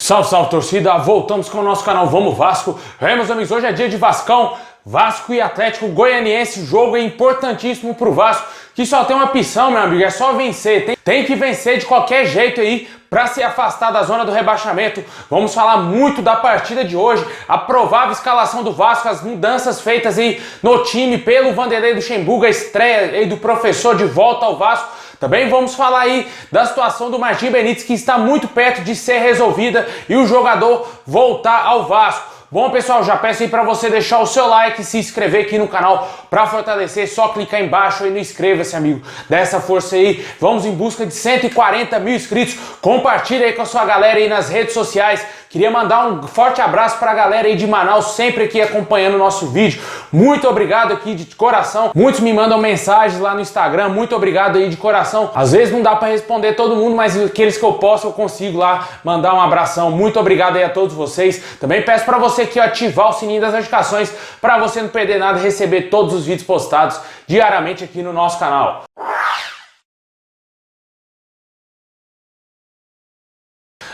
Salve, salve torcida, voltamos com o nosso canal Vamos Vasco. Meus amigos, hoje é dia de Vascão, Vasco e Atlético Goianiense. O jogo é importantíssimo pro Vasco, que só tem uma opção, meu amigo, é só vencer. Tem que vencer de qualquer jeito aí para se afastar da zona do rebaixamento. Vamos falar muito da partida de hoje, a provável escalação do Vasco, as mudanças feitas aí no time pelo Vanderlei Luxemburgo, a estreia aí do professor de volta ao Vasco. Também vamos falar aí da situação do Martim Benítez, que está muito perto de ser resolvida e o jogador voltar ao Vasco. Bom, pessoal, já peço aí para você deixar o seu like e se inscrever aqui no canal para fortalecer. Só clicar embaixo aí no inscreva-se, amigo. Dá essa força aí. Vamos em busca de 140 mil inscritos. Compartilha aí com a sua galera aí nas redes sociais. Queria mandar um forte abraço para a galera aí de Manaus, sempre aqui acompanhando o nosso vídeo. Muito obrigado aqui de coração. Muitos me mandam mensagens lá no Instagram. Muito obrigado aí de coração. Às vezes não dá para responder todo mundo, mas aqueles que eu posso eu consigo lá mandar um abração. Muito obrigado aí a todos vocês. Também peço para você aqui ativar o sininho das notificações para você não perder nada e receber todos os vídeos postados diariamente aqui no nosso canal.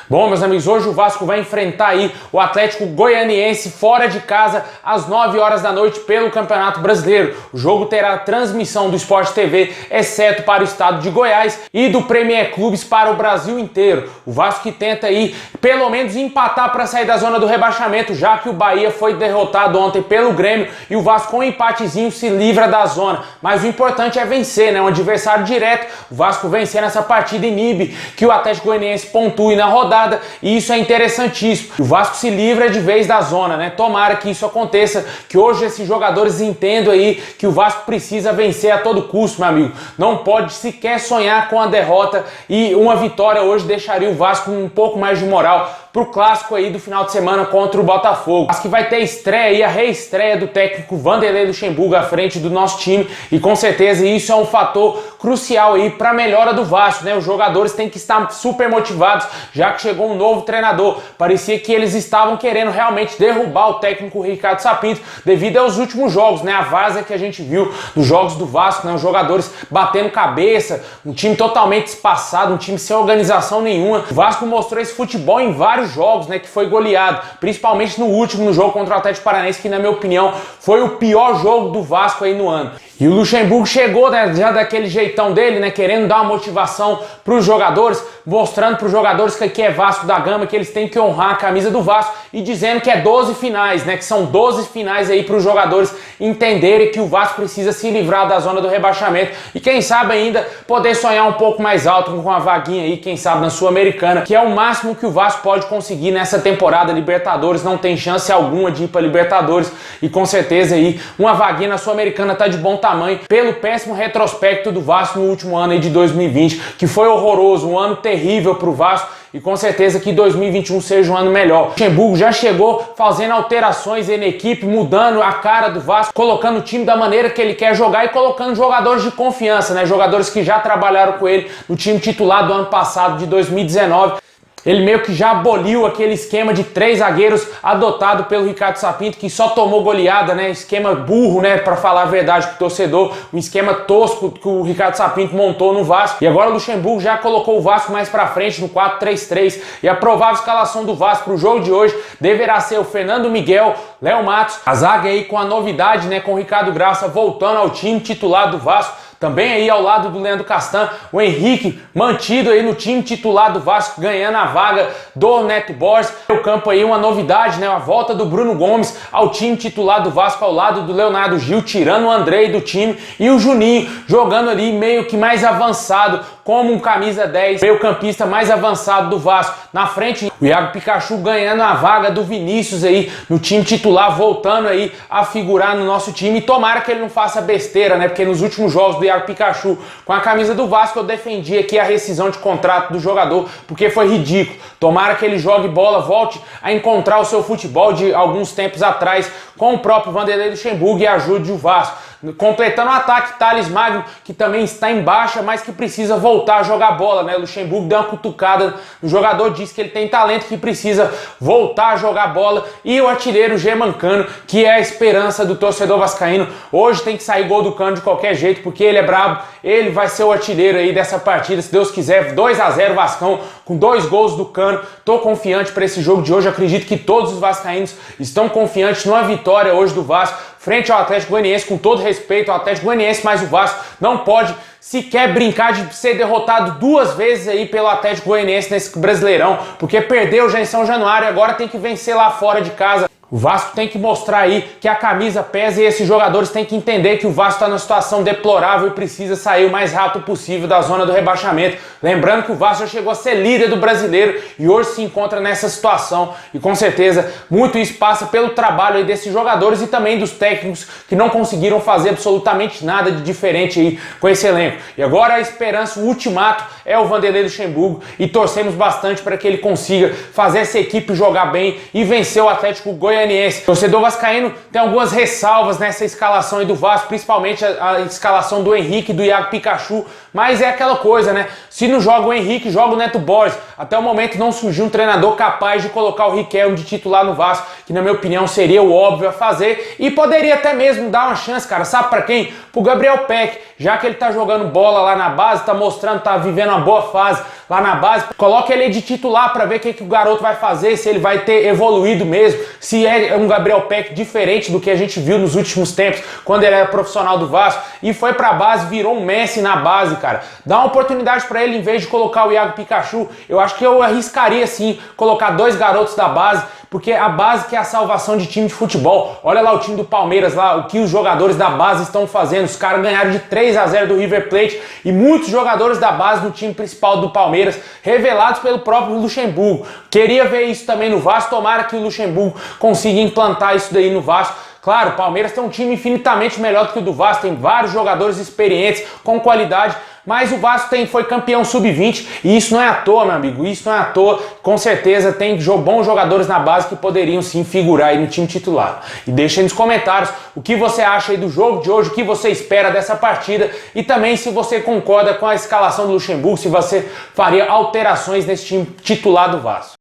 Bom, meus amigos, hoje o Vasco vai enfrentar aí o Atlético Goianiense fora de casa às 9 horas da noite pelo Campeonato Brasileiro. O jogo terá transmissão do Sport TV, exceto para o estado de Goiás, e do Premier Clubes para o Brasil inteiro. O Vasco que tenta aí pelo menos empatar para sair da zona do rebaixamento, já que o Bahia foi derrotado ontem pelo Grêmio e o Vasco com um empatezinho se livra da zona. Mas o importante é vencer, né? Um adversário direto. O Vasco vencer nessa partida inibe que o Atlético Goianiense pontue na rodada. E isso é interessantíssimo. O Vasco se livra de vez da zona, né? Tomara que isso aconteça, que hoje esses jogadores entendam aí que o Vasco precisa vencer a todo custo, meu amigo. Não pode sequer sonhar com a derrota, e uma vitória hoje deixaria o Vasco com um pouco mais de moral pro clássico aí do final de semana contra o Botafogo. Acho que vai ter estreia aí, a reestreia do técnico Vanderlei Luxemburgo à frente do nosso time, e com certeza isso é um fator crucial aí para a melhora do Vasco, né? Os jogadores têm que estar super motivados, já que chegou um novo treinador. Parecia que eles estavam querendo realmente derrubar o técnico Ricardo Sapinto devido aos últimos jogos, né? A várzea que a gente viu dos jogos do Vasco, né? Os jogadores batendo cabeça, um time totalmente espaçado, um time sem organização nenhuma. O Vasco mostrou esse futebol em vários jogos, né, que foi goleado, principalmente no último, no jogo contra o Atlético Paranaense, que na minha opinião foi o pior jogo do Vasco aí no ano. E o Luxemburgo chegou, né, já daquele jeitão dele, né, querendo dar uma motivação para os jogadores, mostrando para os jogadores que aqui é Vasco da Gama, que eles têm que honrar a camisa do Vasco, e dizendo que é 12 finais, né, que são 12 finais aí para os jogadores entenderem que o Vasco precisa se livrar da zona do rebaixamento e quem sabe ainda poder sonhar um pouco mais alto com uma vaguinha aí, quem sabe na Sul-Americana, que é o máximo que o Vasco pode conseguir nessa temporada. Libertadores não tem chance alguma de ir para Libertadores, e com certeza aí uma vaguinha na Sul-Americana tá de bom tamanho pelo péssimo retrospecto do Vasco no último ano aí de 2020, que foi horroroso, um ano terrível pro Vasco, e com certeza que 2021 seja um ano melhor. O Luxemburgo já chegou fazendo alterações aí na equipe, mudando a cara do Vasco, colocando o time da maneira que ele quer jogar e colocando jogadores de confiança, né? Jogadores que já trabalharam com ele no time titular do ano passado, de 2019. Ele meio que já aboliu aquele esquema de 3 zagueiros adotado pelo Ricardo Sapinto, que só tomou goleada, né? Esquema burro, né? Pra falar a verdade pro torcedor. Um esquema tosco que o Ricardo Sapinto montou no Vasco. E agora o Luxemburgo já colocou o Vasco mais pra frente no 4-3-3. E a provável escalação do Vasco pro jogo de hoje deverá ser o Fernando Miguel, Léo Matos. A zaga aí com a novidade, né? Com o Ricardo Graça voltando ao time titular do Vasco. Também aí ao lado do Leandro Castan, o Henrique mantido aí no time titular do Vasco, ganhando a vaga do Neto Borges. O campo aí uma novidade, né? A volta do Bruno Gomes ao time titular do Vasco ao lado do Leonardo Gil, tirando o Andrei do time, e o Juninho jogando ali meio que mais avançado, como um camisa 10, meio campista mais avançado do Vasco. Na frente, o Iago Pikachu ganhando a vaga do Vinícius aí no time titular, voltando aí a figurar no nosso time. E tomara que ele não faça besteira, né? Porque nos últimos jogos do Iago Pikachu com a camisa do Vasco eu defendi aqui a rescisão de contrato do jogador, porque foi ridículo. Tomara que ele jogue bola, volte a encontrar o seu futebol de alguns tempos atrás com o próprio Vanderlei Luxemburgo e ajude o Vasco. Completando o ataque, Thales Magno, que também está em baixa, mas que precisa voltar a jogar bola, né? O Luxemburgo deu uma cutucada no jogador, disse que ele tem talento, que precisa voltar a jogar bola. E o artilheiro Germancano, que é a esperança do torcedor vascaíno. Hoje tem que sair gol do Cano de qualquer jeito, porque ele é brabo, ele vai ser o artilheiro aí dessa partida, se Deus quiser. 2-0 Vascão, com 2 gols do Cano. Tô confiante para esse jogo de hoje, acredito que todos os vascaínos estão confiantes numa vitória hoje do Vasco, frente ao Atlético Goianiense, com todo respeito ao Atlético Goianiense, mas o Vasco não pode sequer brincar de ser derrotado 2 vezes aí pelo Atlético Goianiense nesse Brasileirão, porque perdeu já em São Januário e agora tem que vencer lá fora de casa. O Vasco tem que mostrar aí que a camisa pesa e esses jogadores têm que entender que o Vasco está numa situação deplorável e precisa sair o mais rápido possível da zona do rebaixamento. Lembrando que o Vasco já chegou a ser líder do Brasileiro e hoje se encontra nessa situação. E com certeza muito isso passa pelo trabalho aí desses jogadores e também dos técnicos que não conseguiram fazer absolutamente nada de diferente aí com esse elenco. E agora a esperança, o ultimato é o Vanderlei Luxemburgo e torcemos bastante para que ele consiga fazer essa equipe jogar bem e vencer o Atlético Goianiense. O torcedor vascaíno tem algumas ressalvas nessa escalação aí do Vasco, principalmente a escalação do Henrique e do Iago Pikachu, mas é aquela coisa, né? Se não joga o Henrique, joga o Neto Borges. Até o momento não surgiu um treinador capaz de colocar o Riquelme de titular no Vasco, que na minha opinião seria o óbvio a fazer e poderia até mesmo dar uma chance, cara, sabe pra quem? Pro Gabriel Peck, já que ele tá jogando bola lá na base, tá mostrando, tá vivendo uma boa fase lá na base, coloca ele de titular pra ver o que o garoto vai fazer, se ele vai ter evoluído mesmo, se é um Gabriel Peck diferente do que a gente viu nos últimos tempos, quando ele era profissional do Vasco e foi pra base, virou um Messi na base, cara. Dá uma oportunidade pra ele em vez de colocar o Iago Pikachu. Eu acho que eu arriscaria sim colocar 2 garotos da base, porque a base que é a salvação de time de futebol. Olha lá o time do Palmeiras, lá, o que os jogadores da base estão fazendo. Os caras ganharam de 3-0 do River Plate e muitos jogadores da base no time principal do Palmeiras, revelados pelo próprio Luxemburgo. Queria ver isso também no Vasco, tomara que o Luxemburgo consiga implantar isso daí no Vasco. Claro, o Palmeiras tem um time infinitamente melhor do que o do Vasco, tem vários jogadores experientes, com qualidade, mas o Vasco foi campeão sub-20 e isso não é à toa, meu amigo, isso não é à toa. Com certeza tem bons jogadores na base que poderiam sim figurar aí no time titular. E deixa aí nos comentários o que você acha aí do jogo de hoje, o que você espera dessa partida e também se você concorda com a escalação do Luxemburgo, se você faria alterações nesse time titular do Vasco.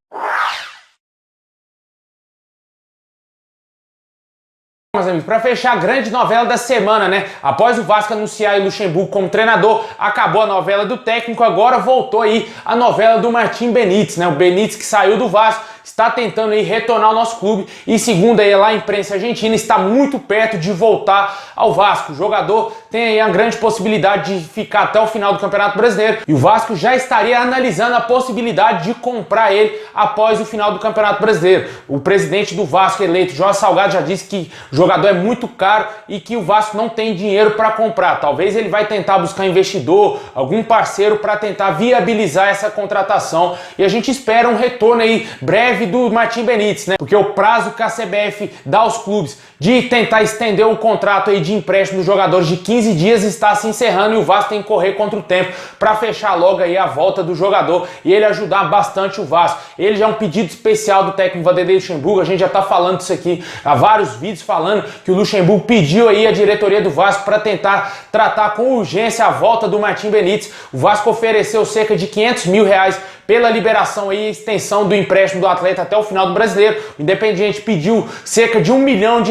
Meus amigos, para fechar a grande novela da semana, né? Após o Vasco anunciar o Luxemburgo como treinador, acabou a novela do técnico, agora voltou aí a novela do Martim Benítez, né? O Benítez que saiu do Vasco, está tentando aí retornar ao nosso clube e segundo aí lá a imprensa argentina, está muito perto de voltar ao Vasco. O jogador tem aí a grande possibilidade de ficar até o final do Campeonato Brasileiro e o Vasco já estaria analisando a possibilidade de comprar ele após o final do Campeonato Brasileiro. O presidente do Vasco eleito, Jorge Salgado, já disse que o jogador é muito caro e que o Vasco não tem dinheiro para comprar. Talvez ele vai tentar buscar investidor, algum parceiro para tentar viabilizar essa contratação e a gente espera um retorno aí breve do Martim Benítez, né? Porque o prazo que a CBF dá aos clubes de tentar estender o contrato aí de empréstimo dos jogadores de 15 dias está se encerrando e o Vasco tem que correr contra o tempo para fechar logo aí a volta do jogador e ele ajudar bastante o Vasco. Ele já é um pedido especial do técnico Vanderlei Luxemburgo, a gente já tá falando disso aqui, há vários vídeos falando que o Luxemburgo pediu aí a diretoria do Vasco para tentar tratar com urgência a volta do Martim Benítez. O Vasco ofereceu cerca de R$500 mil pela liberação e extensão do empréstimo do atleta até o final do Brasileiro. O Independiente pediu cerca de R$1 milhão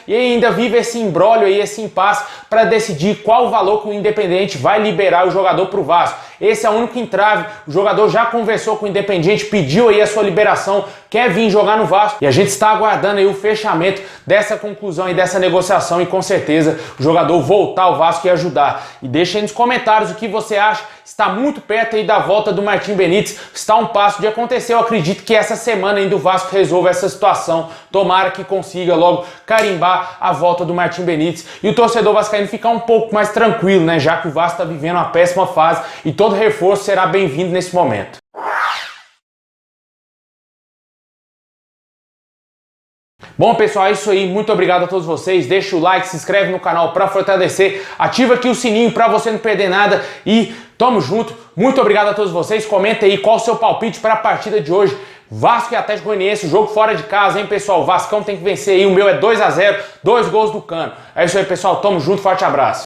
e ainda vive esse imbróglio aí, esse impasse para decidir qual o valor que o Independiente vai liberar o jogador para o Vasco. Esse é o único entrave. O jogador já conversou com o Independiente, pediu aí a sua liberação, quer vir jogar no Vasco e a gente está aguardando aí o fechamento dessa conclusão e dessa negociação e com certeza o jogador voltar ao Vasco e ajudar. E deixa aí nos comentários o que você acha. Está muito perto aí da volta do Martim Benítez, está um passo de acontecer. Eu acredito que essa semana ainda o Vasco resolva essa situação. Tomara que consiga logo carimbar a volta do Martim Benítez e o torcedor vascaíno ficar um pouco mais tranquilo, né? Já que o Vasco está vivendo uma péssima fase e todo reforço será bem-vindo nesse momento. Bom, pessoal, é isso aí. Muito obrigado a todos vocês. Deixa o like, se inscreve no canal para fortalecer. Ativa aqui o sininho para você não perder nada e tamo junto. Muito obrigado a todos vocês. Comenta aí qual o seu palpite para a partida de hoje. Vasco e Atlético Goianiense, jogo fora de casa, hein, pessoal? O Vascão tem que vencer aí, o meu é 2 a 0, 2 gols do Cano. É isso aí, pessoal, tamo junto, forte abraço.